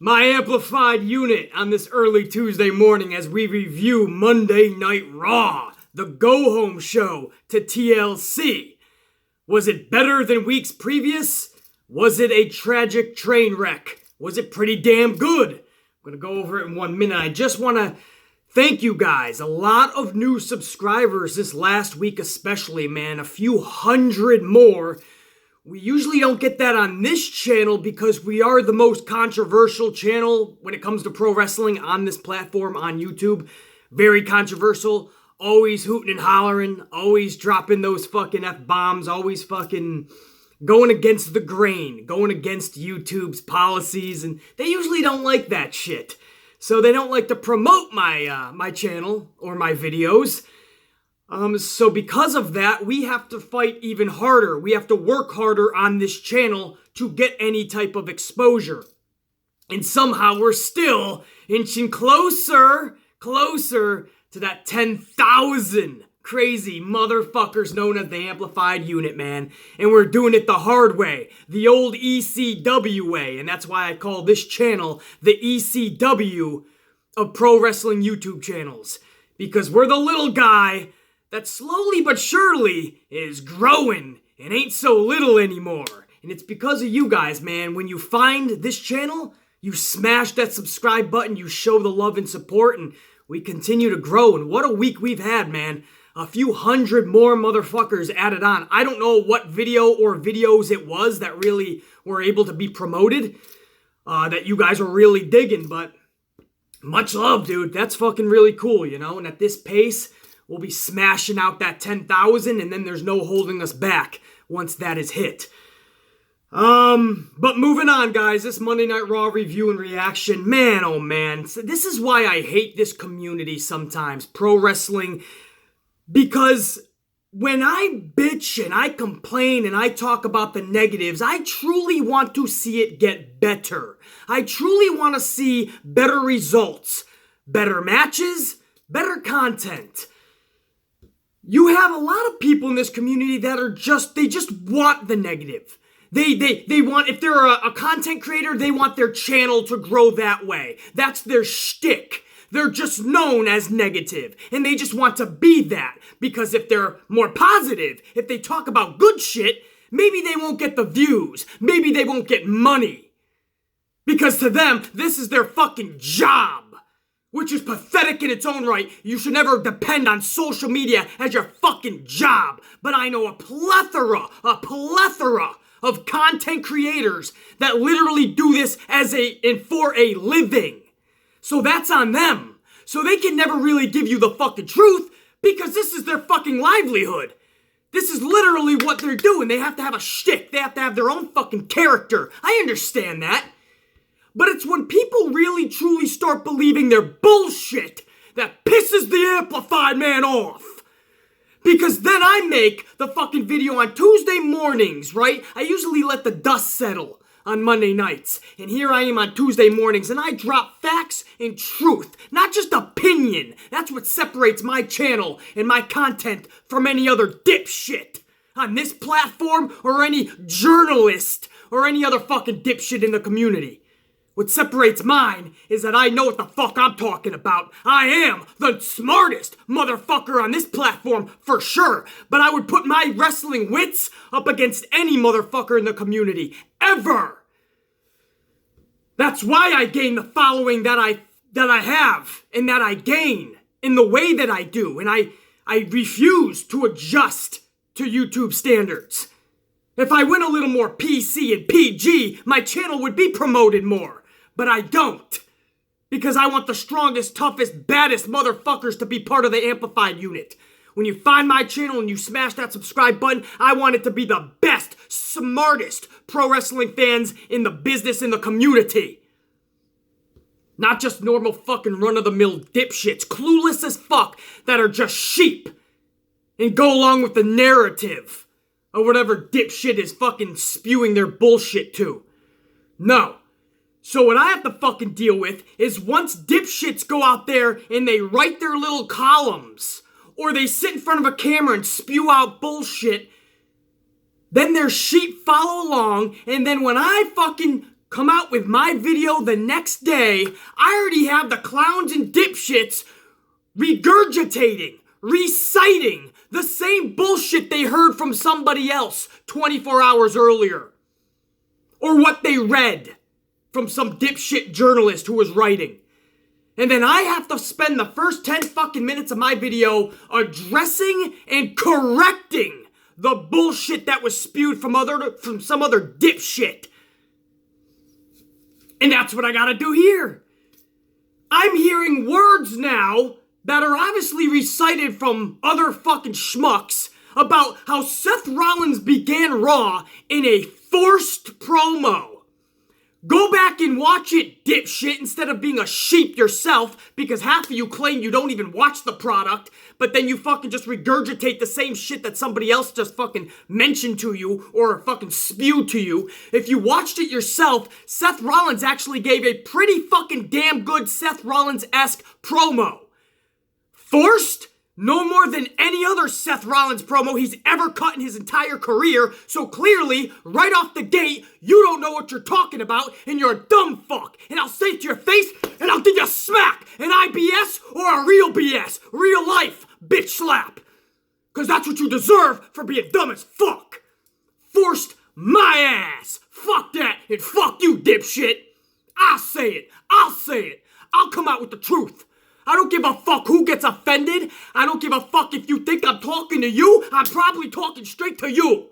My amplified unit on this early Tuesday morning as we review Monday Night Raw, the go-home show to TLC. Was it better than weeks previous? Was it a tragic train wreck? Was it pretty damn good? I'm going to go over it in 1 minute. I just want to thank you guys. A lot of new subscribers this last week especially, man. A few hundred more. We usually don't get that on this channel because we are the most controversial channel when it comes to pro wrestling on this platform on YouTube. Very controversial. Always hooting and hollering. Always dropping those fucking F-bombs. Always fucking going against the grain. Going against YouTube's policies. And they usually don't like that shit. So they don't like to promote my channel or my videos. So because of that, we have to fight even harder. We have to work harder on this channel to get any type of exposure. And somehow we're still inching closer to that 10,000 crazy motherfuckers known as the Amplified Unit, man. And we're doing it the hard way, the old ECW way. And that's why I call this channel the ECW of pro wrestling YouTube channels. Because we're the little guy that slowly but surely is growing and ain't so little anymore. And it's because of you guys, man. When you find this channel, you smash that subscribe button, you show the love and support, and we continue to grow. And what a week we've had, man. A few hundred more motherfuckers added on. I don't know what video or videos it was that really were able to be promoted, that you guys are really digging, but much love, dude. That's fucking really cool, you know? And at this pace, we'll be smashing out that 10,000, and then there's no holding us back once that is hit. But moving on, guys, this Monday Night Raw review and reaction, man, oh man, this is why I hate this community sometimes, pro wrestling, because when I bitch and I complain and I talk about the negatives, I truly want to see it get better. I truly want to see better results, better matches, better content. You have a lot of people in this community that are they just want the negative. They want, if they're a content creator, they want their channel to grow that way. That's their shtick. They're just known as negative, and they just want to be that. Because if they're more positive, if they talk about good shit, maybe they won't get the views. Maybe they won't get money. Because to them, this is their fucking job. Which is pathetic in its own right. You should never depend on social media as your fucking job. But I know a plethora of content creators that literally do this for a living. So that's on them. So they can never really give you the fucking truth because this is their fucking livelihood. This is literally what they're doing. They have to have a shtick. They have to have their own fucking character. I understand that. But it's when people really truly start believing their bullshit that pisses the amplified man off. Because then I make the fucking video on Tuesday mornings, right? I usually let the dust settle on Monday nights. And here I am on Tuesday mornings and I drop facts and truth, not just opinion. That's what separates my channel and my content from any other dipshit on this platform or any journalist or any other fucking dipshit in the community. What separates mine is that I know what the fuck I'm talking about. I am the smartest motherfucker on this platform for sure. But I would put my wrestling wits up against any motherfucker in the community. Ever. That's why I gain the following that I have and that I gain in the way that I do. And I refuse to adjust to YouTube standards. If I went a little more PC and PG, my channel would be promoted more. But I don't. Because I want the strongest, toughest, baddest motherfuckers to be part of the Amplified Unit. When you find my channel and you smash that subscribe button, I want it to be the best, smartest pro wrestling fans in the business, in the community. Not just normal fucking run-of-the-mill dipshits, clueless as fuck, that are just sheep and go along with the narrative or whatever dipshit is fucking spewing their bullshit to. No. So what I have to fucking deal with is once dipshits go out there and they write their little columns or they sit in front of a camera and spew out bullshit, then their sheep follow along, and then when I fucking come out with my video the next day, I already have the clowns and dipshits regurgitating, reciting the same bullshit they heard from somebody else 24 hours earlier. Or what they read from some dipshit journalist who was writing. And then I have to spend the first 10 fucking minutes of my video addressing and correcting the bullshit that was spewed from some other dipshit. And that's what I gotta do here. I'm hearing words now that are obviously recited from other fucking schmucks about how Seth Rollins began Raw in a forced promo. Go back and watch it, dipshit, instead of being a sheep yourself, because half of you claim you don't even watch the product, but then you fucking just regurgitate the same shit that somebody else just fucking mentioned to you or fucking spewed to you. If you watched it yourself, Seth Rollins actually gave a pretty fucking damn good Seth Rollins-esque promo. Forced? No more than any other Seth Rollins promo he's ever cut in his entire career, so clearly, right off the gate, you don't know what you're talking about, and you're a dumb fuck. And I'll say it to your face, and I'll give you a smack, an IBS or a real BS, real life bitch slap. Cause that's what you deserve for being dumb as fuck. Forced my ass. Fuck that, and fuck you, dipshit. I'll say it. I'll come out with the truth. I don't give a fuck who gets offended. I don't give a fuck if you think I'm talking to you. I'm probably talking straight to you.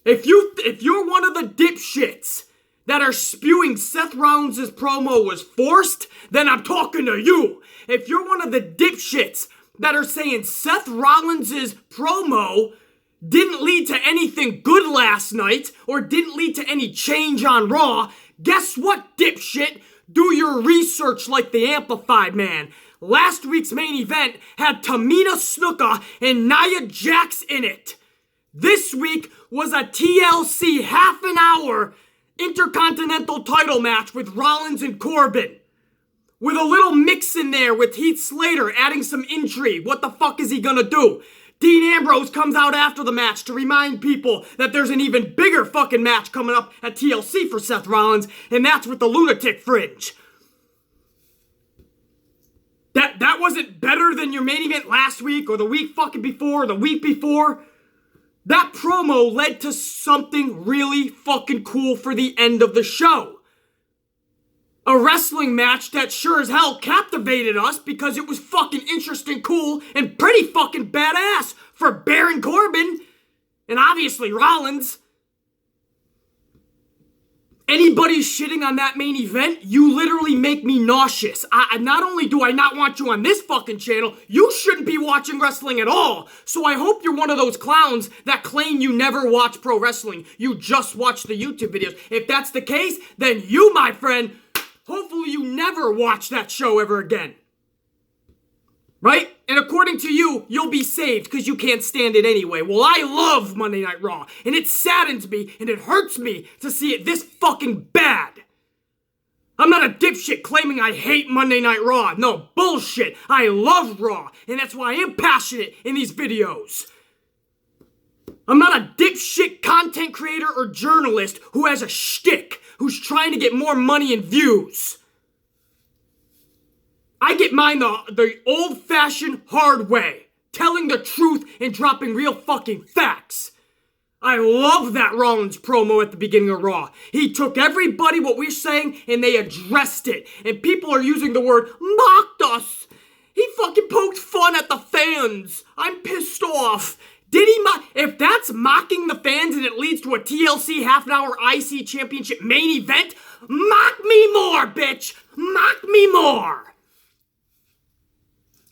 If you're one of the dipshits that are spewing Seth Rollins' promo was forced, then I'm talking to you. If you're one of the dipshits that are saying Seth Rollins' promo didn't lead to anything good last night or didn't lead to any change on Raw, guess what, dipshit? Do your research like the Amplified Man. Last week's main event had Tamina Snuka and Nia Jax in it. This week was a TLC half an hour Intercontinental title match with Rollins and Corbin. With a little mix in there with Heath Slater adding some intrigue. What the fuck is he gonna do? Dean Ambrose comes out after the match to remind people that there's an even bigger fucking match coming up at TLC for Seth Rollins, and that's with the Lunatic Fringe. That wasn't better than your main event last week, or the week fucking before, or the week before. That promo led to something really fucking cool for the end of the show. A wrestling match that sure as hell captivated us because it was fucking interesting, cool, and pretty fucking badass for Baron Corbin. And obviously Rollins. Anybody shitting on that main event, you literally make me nauseous. Not only do I not want you on this fucking channel, you shouldn't be watching wrestling at all. So I hope you're one of those clowns that claim you never watch pro wrestling. You just watch the YouTube videos. If that's the case, then you, my friend, hopefully you never watch that show ever again. Right? And according to you, you'll be saved because you can't stand it anyway. Well, I love Monday Night Raw, and it saddens me, and it hurts me to see it this fucking bad. I'm not a dipshit claiming I hate Monday Night Raw. No, bullshit. I love Raw, and that's why I am passionate in these videos. I'm not a dipshit content creator or journalist who has a shtick, who's trying to get more money and views. I get mine the old-fashioned hard way, telling the truth and dropping real fucking facts. I love that Rollins promo at the beginning of Raw. He took everybody, what we're saying, and they addressed it. And people are using the word mocked us. He fucking poked fun at the fans. I'm pissed off. Did he if that's mocking the fans and it leads to a TLC half-an-hour IC Championship main event, mock me more, bitch! Mock me more!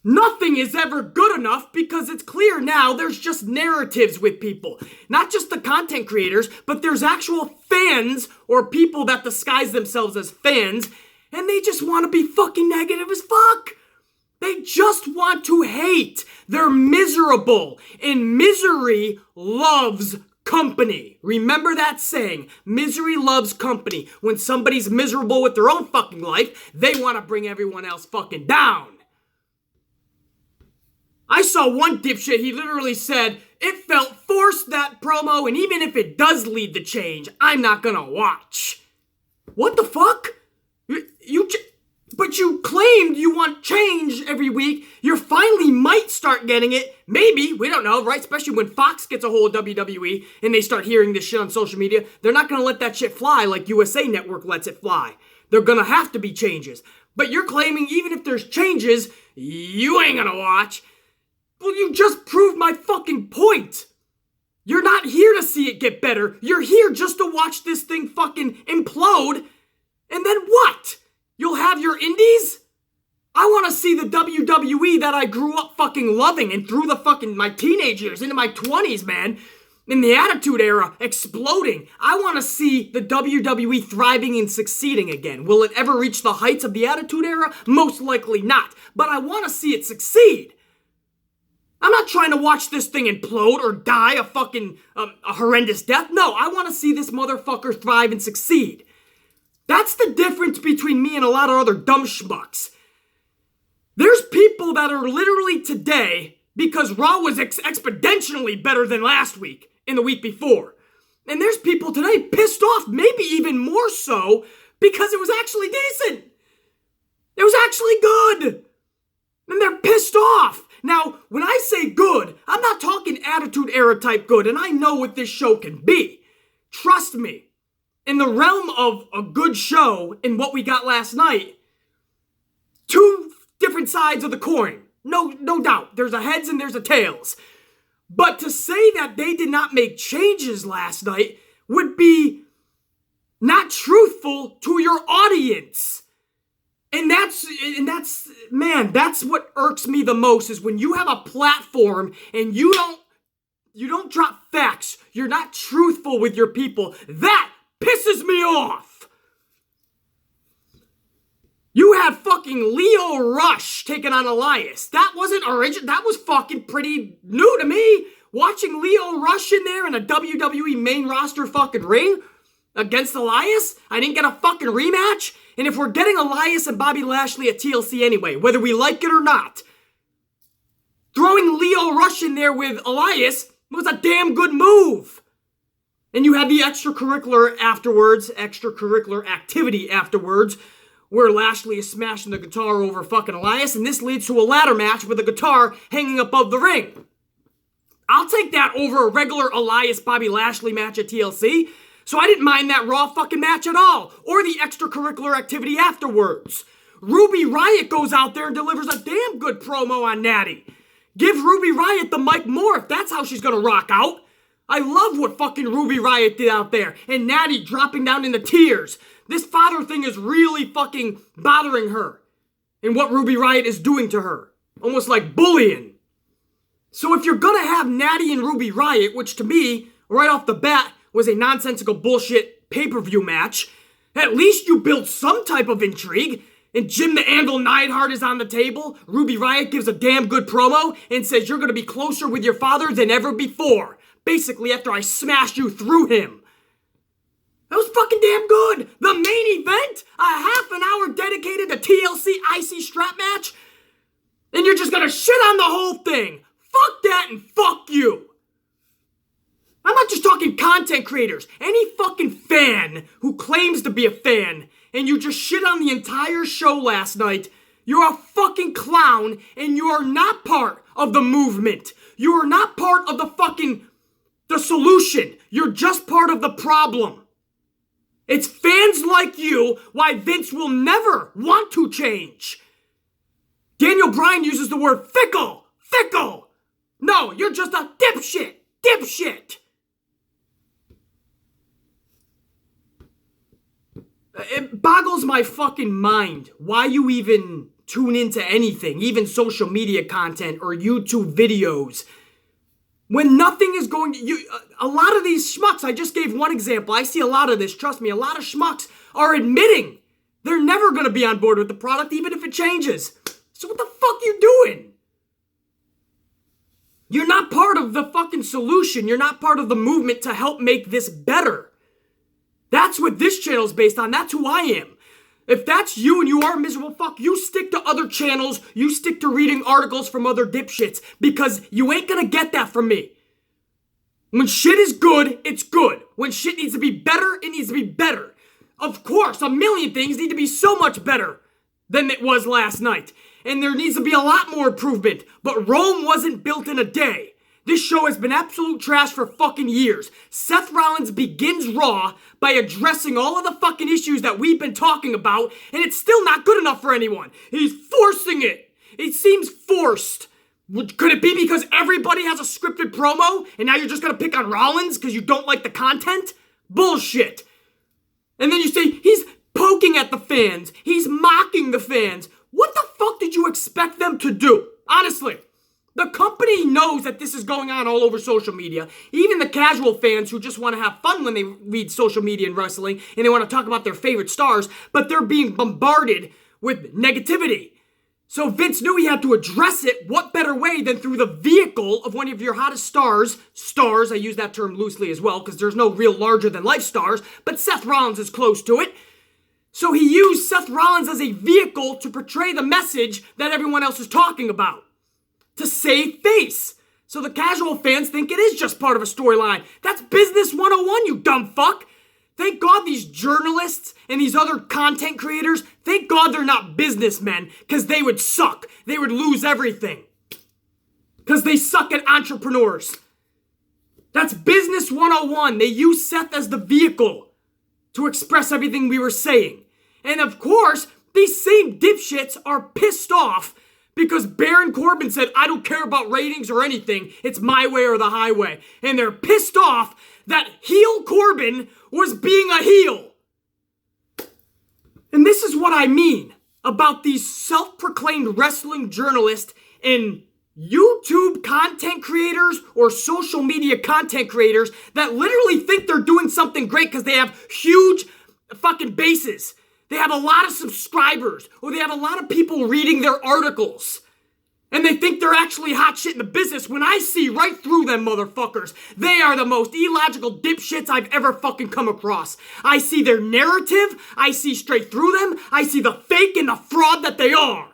Nothing is ever good enough because it's clear now there's just narratives with people. Not just the content creators, but there's actual fans or people that disguise themselves as fans, and they just want to be fucking negative as fuck. They just want to hate. They're miserable, and misery loves company. Remember that saying, misery loves company. When somebody's miserable with their own fucking life, they want to bring everyone else fucking down. I saw one dipshit, he literally said, it felt forced, that promo, and even if it does lead to change, I'm not gonna watch. What the fuck? But you claimed you want change every week. You finally might start getting it. Maybe. We don't know, right? Especially when Fox gets a hold of WWE and they start hearing this shit on social media. They're not going to let that shit fly like USA Network lets it fly. They're going to have to be changes. But you're claiming even if there's changes, you ain't going to watch. Well, you just proved my fucking point. You're not here to see it get better. You're here just to watch this thing fucking implode. And then what? You'll have your indies? I want to see the WWE that I grew up fucking loving and through the fucking my teenage years into my 20s, man, in the Attitude Era, exploding. I want to see the WWE thriving and succeeding again. Will it ever reach the heights of the Attitude Era? Most likely not. But I want to see it succeed. I'm not trying to watch this thing implode or die a fucking a horrendous death. No, I want to see this motherfucker thrive and succeed. That's the difference between me and a lot of other dumb schmucks. There's people that are literally today, because Raw was exponentially better than last week and the week before. And there's people today pissed off, maybe even more so, because it was actually decent. It was actually good. And they're pissed off. Now, when I say good, I'm not talking Attitude Era type good, and I know what this show can be. Trust me. In the realm of a good show and what we got last night, two different sides of the coin. No doubt. There's a heads and there's a tails. But to say that they did not make changes last night would be not truthful to your audience. And that's what irks me the most is when you have a platform and you don't drop facts. You're not truthful with your people. That pisses me off. You had fucking Lio Rush taking on Elias. That wasn't original. That was fucking pretty new to me. Watching Lio Rush in there in a WWE main roster fucking ring against Elias. I didn't get a fucking rematch. And if we're getting Elias and Bobby Lashley at TLC anyway, whether we like it or not, throwing Lio Rush in there with Elias was a damn good move. And you had the extracurricular activity afterwards, where Lashley is smashing the guitar over fucking Elias, and this leads to a ladder match with a guitar hanging above the ring. I'll take that over a regular Elias-Bobby Lashley match at TLC, so I didn't mind that Raw fucking match at all, or the extracurricular activity afterwards. Ruby Riott goes out there and delivers a damn good promo on Natty. Give Ruby Riott the mic more if that's how she's gonna rock out. I love what fucking Ruby Riott did out there. And Natty dropping down into tears. This father thing is really fucking bothering her. And what Ruby Riott is doing to her. Almost like bullying. So if you're gonna have Natty and Ruby Riott, which to me, right off the bat, was a nonsensical bullshit pay-per-view match, at least you build some type of intrigue. And Jim the Anvil Neidhart is on the table. Ruby Riott gives a damn good promo and says you're gonna be closer with your father than ever before. Basically, after I smashed you through him. That was fucking damn good. The main event, a half an hour dedicated to TLC IC strap match. And you're just gonna shit on the whole thing. Fuck that and fuck you. I'm not just talking content creators. Any fucking fan who claims to be a fan and you just shit on the entire show last night, you're a fucking clown and you are not part of the movement. You are not part of the solution. You're just part of the problem. It's fans like you why Vince will never want to change. Daniel Bryan uses the word fickle. Fickle. No, you're just a dipshit. Dipshit. It boggles my fucking mind why you even tune into anything, even social media content or YouTube videos. When nothing is going to... a lot of these schmucks, I just gave one example. I see a lot of this. Trust me, a lot of schmucks are admitting they're never going to be on board with the product, even if it changes. So what the fuck you doing? You're not part of the fucking solution. You're not part of the movement to help make this better. That's what this channel's based on. That's who I am. If that's you and you are miserable, fuck, you stick to other channels. You stick to reading articles from other dipshits because you ain't gonna get that from me. When shit is good, it's good. When shit needs to be better, it needs to be better. Of course, a million things need to be so much better than it was last night. And there needs to be a lot more improvement. But Rome wasn't built in a day. This show has been absolute trash for fucking years. Seth Rollins begins Raw by addressing all of the fucking issues that we've been talking about, and it's still not good enough for anyone. He's forcing it. It seems forced. Could it be because everybody has a scripted promo, and now you're just gonna pick on Rollins because you don't like the content? Bullshit. And then you say, he's poking at the fans. He's mocking the fans. What the fuck did you expect them to do? Honestly. The company knows that this is going on all over social media. Even the casual fans who just want to have fun when they read social media and wrestling and they want to talk about their favorite stars, but they're being bombarded with negativity. So Vince knew he had to address it. What better way than through the vehicle of one of your hottest stars, I use that term loosely as well because there's no real larger than life stars, but Seth Rollins is close to it. So he used Seth Rollins as a vehicle to portray the message that everyone else is talking about. To save face. So the casual fans think it is just part of a storyline. That's business 101, you dumb fuck. Thank God these journalists and these other content creators, thank God they're not businessmen, because they would suck. They would lose everything. Because they suck at entrepreneurs. That's business 101. They use Seth as the vehicle to express everything we were saying. And of course, these same dipshits are pissed off because Baron Corbin said, I don't care about ratings or anything. It's my way or the highway. And they're pissed off that heel Corbin was being a heel. And this is what I mean about these self-proclaimed wrestling journalists and YouTube content creators or social media content creators that literally think they're doing something great because they have huge fucking bases. They have a lot of subscribers, or they have a lot of people reading their articles. And they think they're actually hot shit in the business when I see right through them motherfuckers. They are the most illogical dipshits I've ever fucking come across. I see their narrative, I see straight through them, I see the fake and the fraud that they are.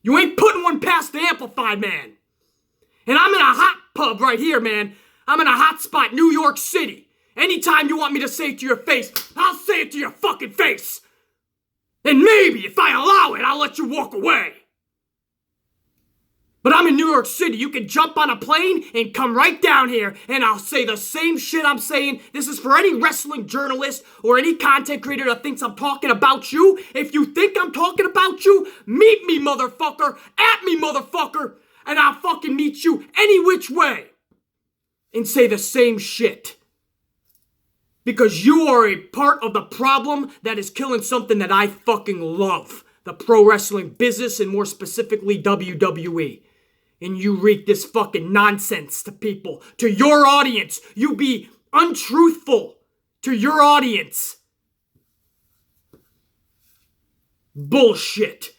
You ain't putting one past the Amplified man. And I'm in a hot pub right here, man. I'm in a hot spot, New York City. Anytime you want me to say it to your face, I'll say it to your fucking face. And maybe, if I allow it, I'll let you walk away. But I'm in New York City. You can jump on a plane and come right down here, and I'll say the same shit I'm saying. This is for any wrestling journalist or any content creator that thinks I'm talking about you. If you think I'm talking about you, meet me, motherfucker. At me, motherfucker. And I'll fucking meet you any which way. And say the same shit. Because you are a part of the problem that is killing something that I fucking love. The pro wrestling business and more specifically WWE. And you reek this fucking nonsense to people. To your audience. You be untruthful to your audience. Bullshit.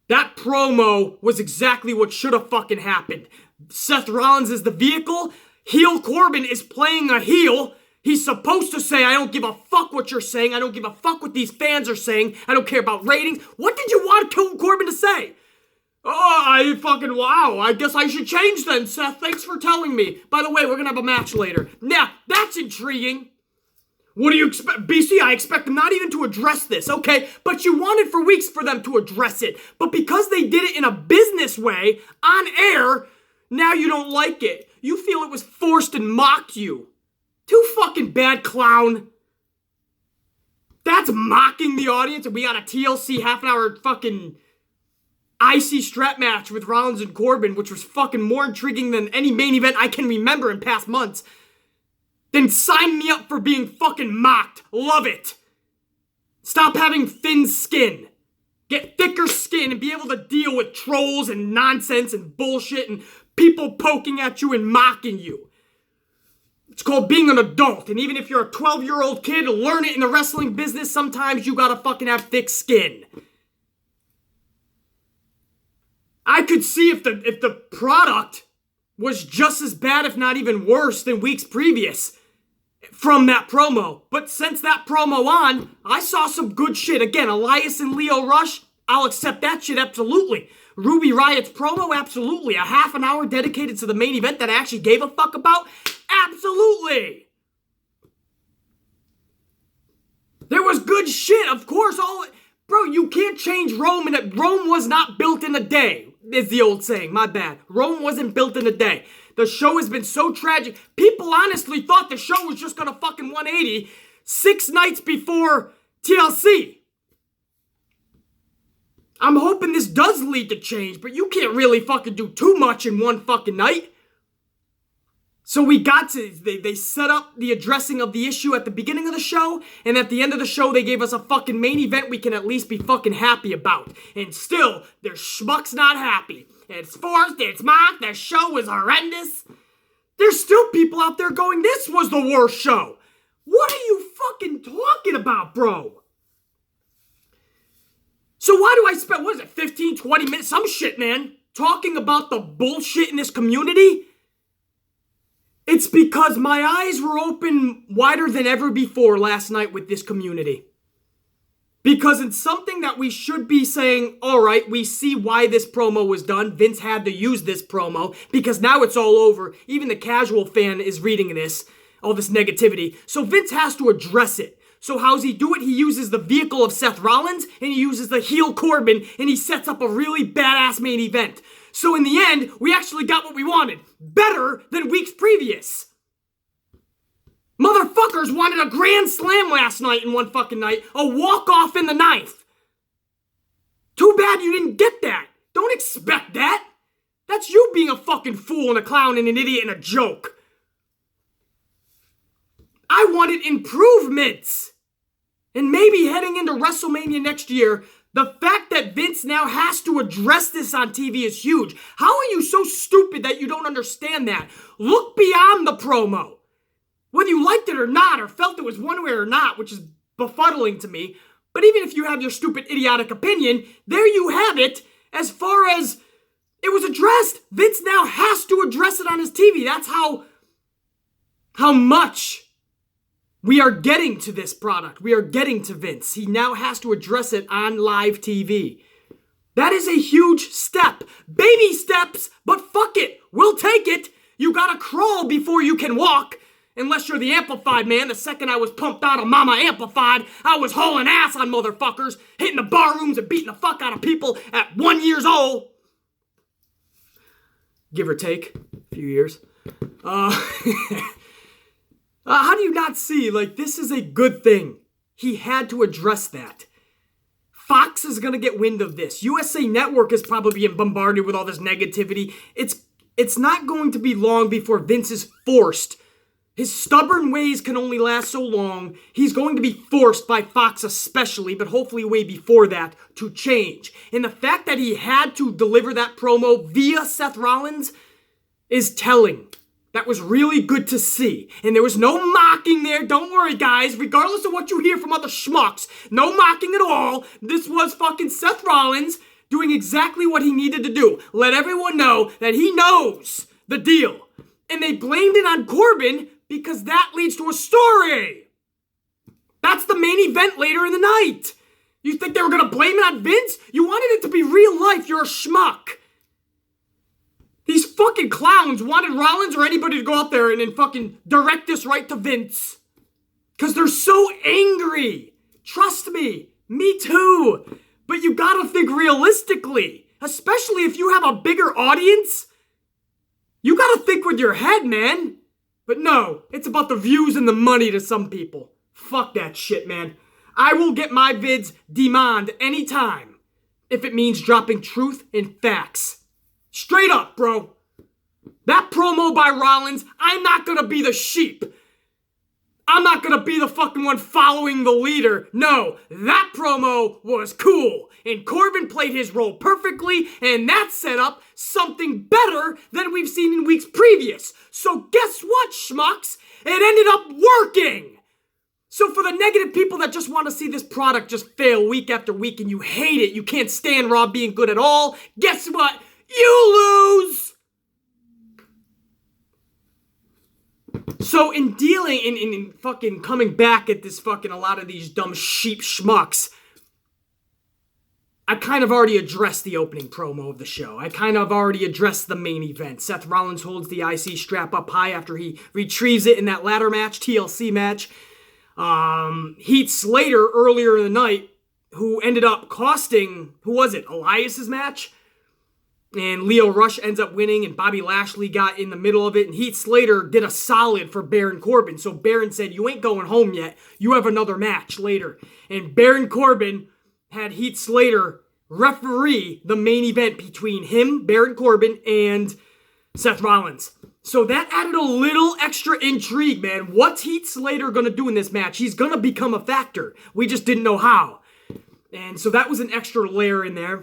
That promo was exactly what should have fucking happened. Seth Rollins is the vehicle. Heel Corbin is playing a heel. He's supposed to say, I don't give a fuck what you're saying. I don't give a fuck what these fans are saying. I don't care about ratings. What did you want Corbin to say? Oh, wow. I guess I should change then, Seth. Thanks for telling me. By the way, we're going to have a match later. Now, that's intriguing. What do you expect? BC, I expect them not even to address this, okay? But you wanted for weeks for them to address it. But because they did it in a business way, on air, now you don't like it. You feel it was forced and mocked you. Too fucking bad, clown. That's mocking the audience, and we got a TLC half-an-hour fucking IC strap match with Rollins and Corbin, which was fucking more intriguing than any main event I can remember in past months. Then sign me up for being fucking mocked. Love it. Stop having thin skin. Get thicker skin and be able to deal with trolls and nonsense and bullshit and people poking at you and mocking you. It's called being an adult, and even if you're a 12-year-old kid, learn it in the wrestling business. Sometimes you gotta fucking have thick skin. I could see if the product was just as bad, if not even worse, than weeks previous from that promo. But since that promo on, I saw some good shit. Again, Elias and Lio Rush, I'll accept that shit, absolutely. Ruby Riot's promo, absolutely. A half an hour dedicated to the main event that I actually gave a fuck about, absolutely. There was good shit, of course. Bro, you can't change Rome, and Rome was not built in a day, is the old saying. My bad. Rome wasn't built in a day. The show has been so tragic. People honestly thought the show was just gonna fucking 180 6 nights before TLC. I'm hoping this does lead to change, but you can't really fucking do too much in one fucking night. So they set up the addressing of the issue at the beginning of the show, and at the end of the show, they gave us a fucking main event we can at least be fucking happy about. And still, there's schmucks not happy. It's forced, it's mocked, the show was horrendous. There's still people out there going, this was the worst show. What are you fucking talking about, bro? So why do I spend, 15, 20 minutes, some shit, man, talking about the bullshit in this community? It's because my eyes were open wider than ever before last night with this community. Because it's something that we should be saying, all right, we see why this promo was done. Vince had to use this promo because now it's all over. Even the casual fan is reading this, all this negativity. So Vince has to address it. So how's he do it? He uses the vehicle of Seth Rollins and he uses the heel Corbin and he sets up a really badass main event. So in the end, we actually got what we wanted. Better than weeks previous. Motherfuckers wanted a grand slam last night in one fucking night. A walk-off in the 9th. Too bad you didn't get that. Don't expect that. That's you being a fucking fool and a clown and an idiot and a joke. I wanted improvements. And maybe heading into WrestleMania next year, the fact that Vince now has to address this on TV is huge. How are you so stupid that you don't understand that? Look beyond the promo. Whether you liked it or not, or felt it was one way or not, which is befuddling to me, but even if you have your stupid, idiotic opinion, there you have it. As far as it was addressed, Vince now has to address it on his TV. That's how much we are getting to this product. We are getting to Vince. He now has to address it on live TV. That is a huge step. Baby steps, but fuck it. We'll take it. You gotta crawl before you can walk. Unless you're the Amplified man. The second I was pumped out of Mama Amplified, I was hauling ass on motherfuckers, hitting the bar rooms and beating the fuck out of people at 1 year old. Give or take a few years. How do you not see, this is a good thing. He had to address that. Fox is going to get wind of this. USA Network is probably being bombarded with all this negativity. It's not going to be long before Vince is forced. His stubborn ways can only last so long. He's going to be forced by Fox especially, but hopefully way before that, to change. And the fact that he had to deliver that promo via Seth Rollins is telling. That was really good to see. And there was no mocking there. Don't worry, guys. Regardless of what you hear from other schmucks, no mocking at all. This was fucking Seth Rollins doing exactly what he needed to do. Let everyone know that he knows the deal. And they blamed it on Corbin because that leads to a story. That's the main event later in the night. You think they were going to blame it on Vince? You wanted it to be real life. You're a schmuck. These fucking clowns wanted Rollins or anybody to go out there and fucking direct this right to Vince. Because they're so angry. Trust me. Me too. But you gotta think realistically. Especially if you have a bigger audience. You gotta think with your head, man. But no, it's about the views and the money to some people. Fuck that shit, man. I will get my vids demand anytime. If it means dropping truth and facts. Straight up, bro. That promo by Rollins, I'm not gonna be the sheep. I'm not gonna be the fucking one following the leader. No, that promo was cool. And Corbin played his role perfectly, and that set up something better than we've seen in weeks previous. So guess what, schmucks? It ended up working! So for the negative people that just want to see this product just fail week after week and you hate it, you can't stand Raw being good at all, guess what? You lose! So in dealing, in fucking coming back at this fucking, a lot of these dumb sheep schmucks, I kind of already addressed the opening promo of the show. I kind of already addressed the main event. Seth Rollins holds the IC strap up high after he retrieves it in that ladder match, TLC match. Heath Slater earlier in the night, who ended up costing, who was it, Elias's match? And Lio Rush ends up winning, and Bobby Lashley got in the middle of it, and Heath Slater did a solid for Baron Corbin. So Baron said, you ain't going home yet. You have another match later. And Baron Corbin had Heath Slater referee the main event between him, Baron Corbin, and Seth Rollins. So that added a little extra intrigue, man. What's Heath Slater going to do in this match? He's going to become a factor. We just didn't know how. And so that was an extra layer in there.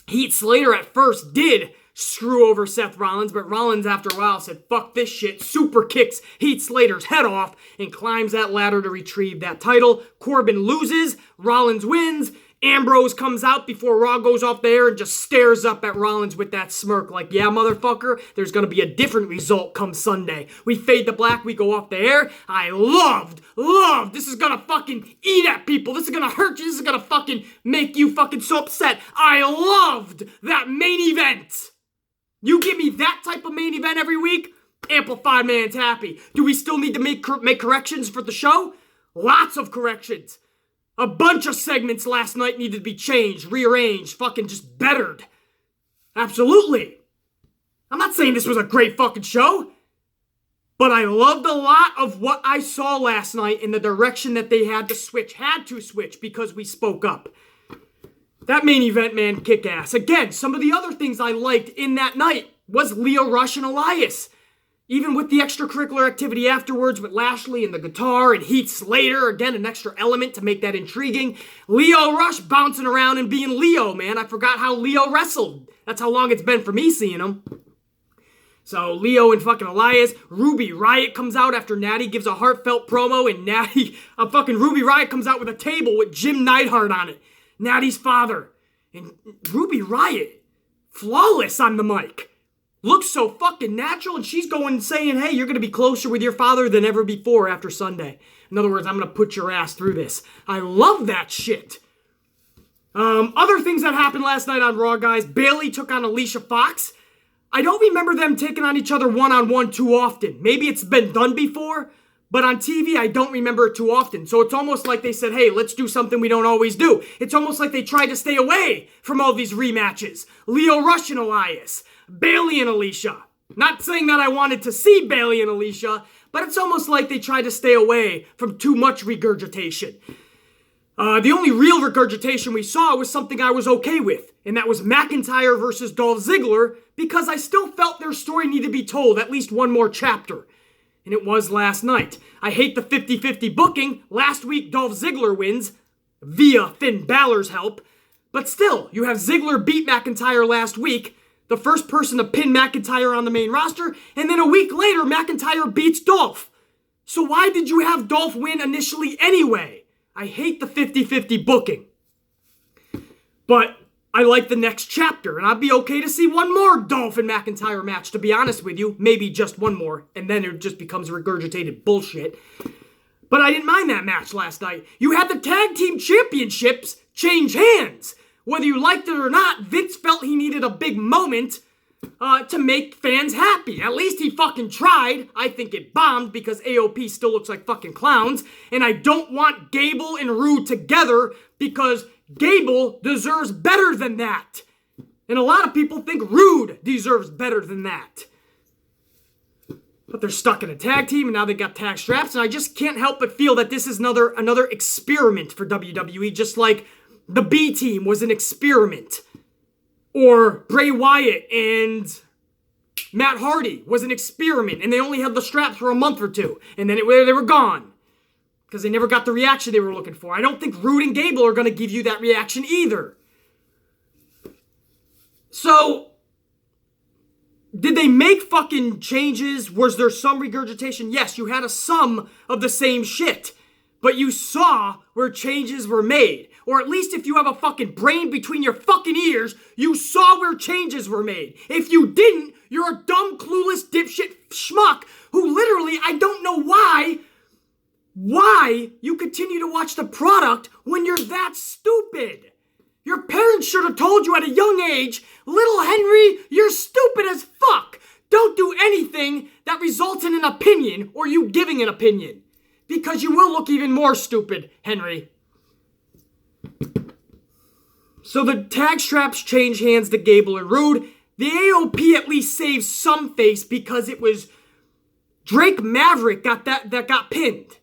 Heath Slater at first did screw over Seth Rollins, but Rollins after a while said, fuck this shit, super kicks Heath Slater's head off and climbs that ladder to retrieve that title. Corbin loses, Rollins wins, Ambrose comes out before Raw goes off the air and just stares up at Rollins with that smirk like, yeah, motherfucker, there's going to be a different result come Sunday. We fade to black, we go off the air. I loved, this is going to fucking eat at people. This is going to hurt you. This is going to fucking make you fucking so upset. I loved that main event. You give me that type of main event every week, Amplified Man's happy. Do we still need to make corrections for the show? Lots of corrections. A bunch of segments last night needed to be changed, rearranged, fucking just bettered. Absolutely. I'm not saying this was a great fucking show, but I loved a lot of what I saw last night in the direction that they had to switch because we spoke up. That main event, man, kick ass. Again, some of the other things I liked in that night was Lio Rush and Elias. Even with the extracurricular activity afterwards with Lashley and the guitar and Heath Slater, again, an extra element to make that intriguing. Lio Rush bouncing around and being Leo, man. I forgot how Leo wrestled. That's how long it's been for me seeing him. So Leo and fucking Elias. Ruby Riott comes out after Natty gives a heartfelt promo, and fucking Ruby Riott comes out with a table with Jim Neidhart on it. Natty's father. And Ruby Riott, flawless on the mic. Looks so fucking natural, and she's going and saying, hey, you're going to be closer with your father than ever before after Sunday. In other words, I'm going to put your ass through this. I love that shit. Other things that happened last night on Raw, guys. Bayley took on Alicia Fox. I don't remember them taking on each other one-on-one too often. Maybe it's been done before, but on TV, I don't remember it too often. So it's almost like they said, hey, let's do something we don't always do. It's almost like they tried to stay away from all these rematches. Lio Rush and Elias. Bayley and Alicia. Not saying that I wanted to see Bayley and Alicia, but it's almost like they tried to stay away from too much regurgitation. The only real regurgitation we saw was something I was okay with, and that was McIntyre versus Dolph Ziggler, because I still felt their story needed to be told at least one more chapter. And it was last night. I hate the 50-50 booking. Last week, Dolph Ziggler wins, via Finn Balor's help. But still, you have Ziggler beat McIntyre last week, the first person to pin McIntyre on the main roster, and then a week later, McIntyre beats Dolph. So why did you have Dolph win initially anyway? I hate the 50-50 booking. But I like the next chapter, and I'd be okay to see one more Dolph and McIntyre match, to be honest with you. Maybe just one more, and then it just becomes regurgitated bullshit. But I didn't mind that match last night. You had the tag team championships change hands. Whether you liked it or not, Vince felt he needed a big moment to make fans happy. At least he fucking tried. I think it bombed because AOP still looks like fucking clowns. And I don't want Gable and Rude together because Gable deserves better than that. And a lot of people think Rude deserves better than that. But they're stuck in a tag team, and now they got tag straps, and I just can't help but feel that this is another experiment for WWE, just like the B team was an experiment. Or Bray Wyatt and Matt Hardy was an experiment, and they only had the straps for a month or two, and then they were gone. Because they never got the reaction they were looking for. I don't think Rude and Gable are going to give you that reaction either. So, did they make fucking changes? Was there some regurgitation? Yes, you had a sum of the same shit. But you saw where changes were made. Or at least if you have a fucking brain between your fucking ears, you saw where changes were made. If you didn't, you're a dumb, clueless, dipshit schmuck who literally, I don't know why you continue to watch the product when you're that stupid. Your parents should have told you at a young age, little Henry, you're stupid as fuck. Don't do anything that results in an opinion or you giving an opinion. because you will look even more stupid, Henry. So the tag straps change hands to Gable and Rude. The AOP at least saves some face because it was Drake Maverick that got pinned.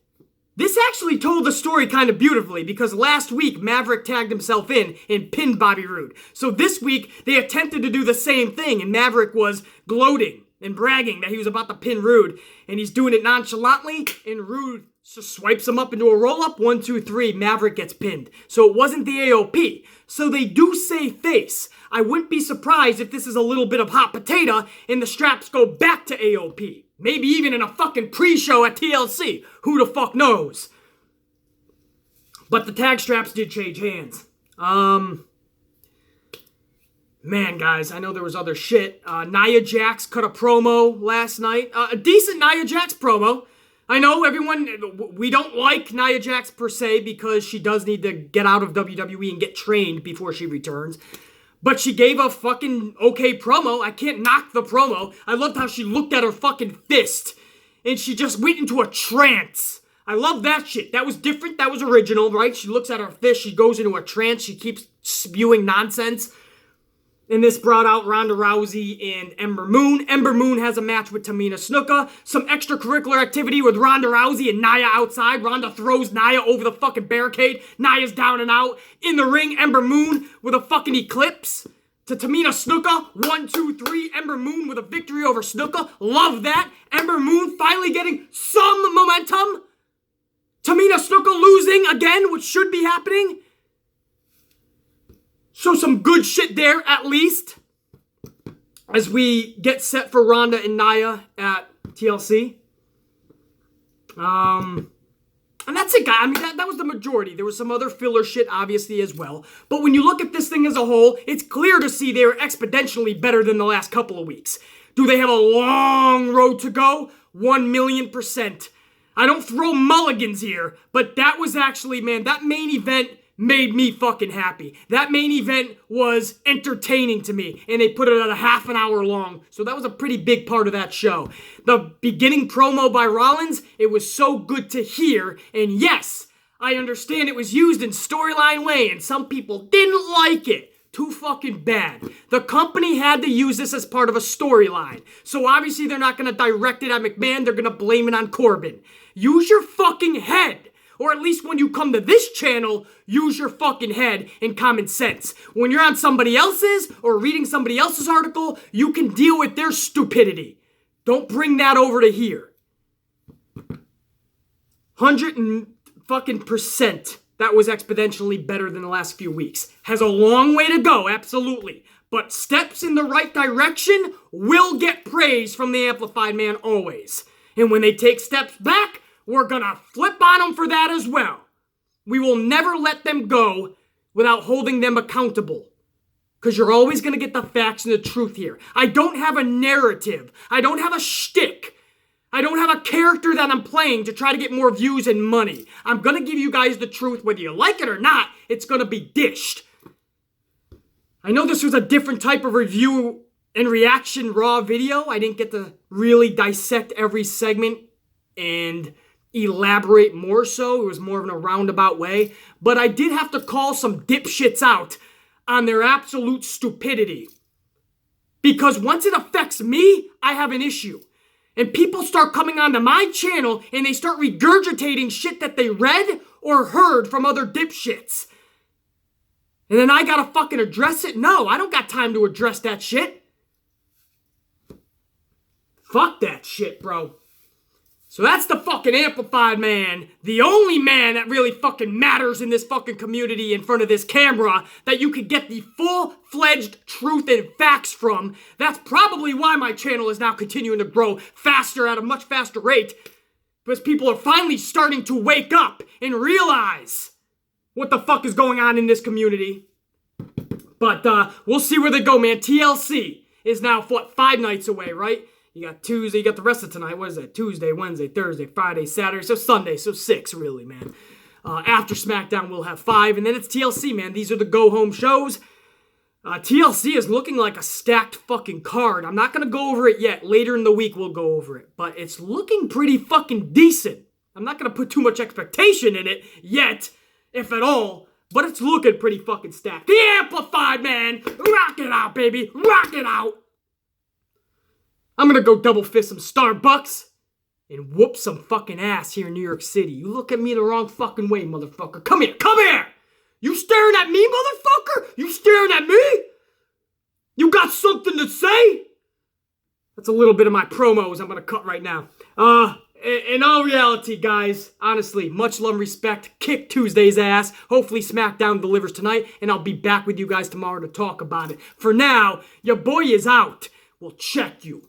This actually told the story kind of beautifully because last week Maverick tagged himself in and pinned Bobby Roode. So this week they attempted to do the same thing and Maverick was gloating and bragging that he was about to pin Roode, and he's doing it nonchalantly, and Roode just swipes him up into a roll-up. 1, 2, 3, Maverick gets pinned. So it wasn't the AOP. So they do save face. I wouldn't be surprised if this is a little bit of hot potato and the straps go back to AOP. Maybe even in a fucking pre-show at TLC. Who the fuck knows? But the tag straps did change hands. Man, guys, I know there was other shit. Nia Jax cut a promo last night. A decent Nia Jax promo. I know we don't like Nia Jax per se because she does need to get out of WWE and get trained before she returns. But she gave a fucking okay promo. I can't knock the promo. I loved how she looked at her fucking fist and she just went into a trance. I love that shit. That was different. That was original, right? She looks at her fist. She goes into a trance. She keeps spewing nonsense. And this brought out Ronda Rousey and Ember Moon. Ember Moon has a match with Tamina Snuka. Some extracurricular activity with Ronda Rousey and Nia outside. Ronda throws Nia over the fucking barricade. Nia's down and out. In the ring, Ember Moon with a fucking eclipse to Tamina Snuka. 1, 2, 3. Ember Moon with a victory over Snuka. Love that. Ember Moon finally getting some momentum. Tamina Snuka losing again, which should be happening. So some good shit there, at least, as we get set for Ronda and Nia at TLC. And that's it, guys. I mean, that was the majority. There was some other filler shit, obviously, as well. But when you look at this thing as a whole, it's clear to see they are exponentially better than the last couple of weeks. Do they have a long road to go? 1,000,000%. I don't throw mulligans here, but that was actually, man, that main event made me fucking happy. That main event was entertaining to me, and they put it at a half an hour long, so that was a pretty big part of that show. The beginning promo by Rollins, it was so good to hear, and yes, I understand it was used in storyline way, and some people didn't like it. Too fucking bad. The company had to use this as part of a storyline, so obviously they're not going to direct it at McMahon, they're going to blame it on Corbin. Use your fucking head. Or at least when you come to this channel, use your fucking head and common sense. When you're on somebody else's or reading somebody else's article, you can deal with their stupidity. Don't bring that over to here. 100% that was exponentially better than the last few weeks. Has a long way to go, absolutely. But steps in the right direction will get praise from the Amplified Man always. And when they take steps back, we're gonna flip on them for that as well. We will never let them go without holding them accountable. Because you're always gonna get the facts and the truth here. I don't have a narrative. I don't have a shtick. I don't have a character that I'm playing to try to get more views and money. I'm gonna give you guys the truth whether you like it or not. It's gonna be dished. I know this was a different type of review and reaction Raw video. I didn't get to really dissect every segment and elaborate more so. It was more of in a roundabout way. But I did have to call some dipshits out on their absolute stupidity. Because once it affects me, I have an issue. And people start coming onto my channel and they start regurgitating shit that they read or heard from other dipshits. And then I gotta fucking address it? No, I don't got time to address that shit. Fuck that shit, bro. So that's the fucking Amplified Man, the only man that really fucking matters in this fucking community in front of this camera that you can get the full-fledged truth and facts from. That's probably why my channel is now continuing to grow faster at a much faster rate, because people are finally starting to wake up and realize what the fuck is going on in this community. But we'll see where they go, man. TLC is now, what, 5 nights away, right? You got Tuesday, you got the rest of tonight. What is that? Tuesday, Wednesday, Thursday, Friday, Saturday. So Sunday, so 6 really, man. After SmackDown, we'll have 5. And then it's TLC, man. These are the go-home shows. TLC is looking like a stacked fucking card. I'm not going to go over it yet. Later in the week, we'll go over it. But it's looking pretty fucking decent. I'm not gonna put too much expectation in it yet, if at all, but it's looking pretty fucking stacked. The Amplified, man! Rock it out, baby! Rock it out! I'm gonna go double fist some Starbucks and whoop some fucking ass here in New York City. You look at me the wrong fucking way, motherfucker. Come here, come here! You staring at me, motherfucker? You staring at me? You got something to say? That's a little bit of my promos I'm gonna cut right now. In all reality, guys, honestly, much love and respect. Kick Tuesday's ass. Hopefully SmackDown delivers tonight, and I'll be back with you guys tomorrow to talk about it. For now, your boy is out. We'll check you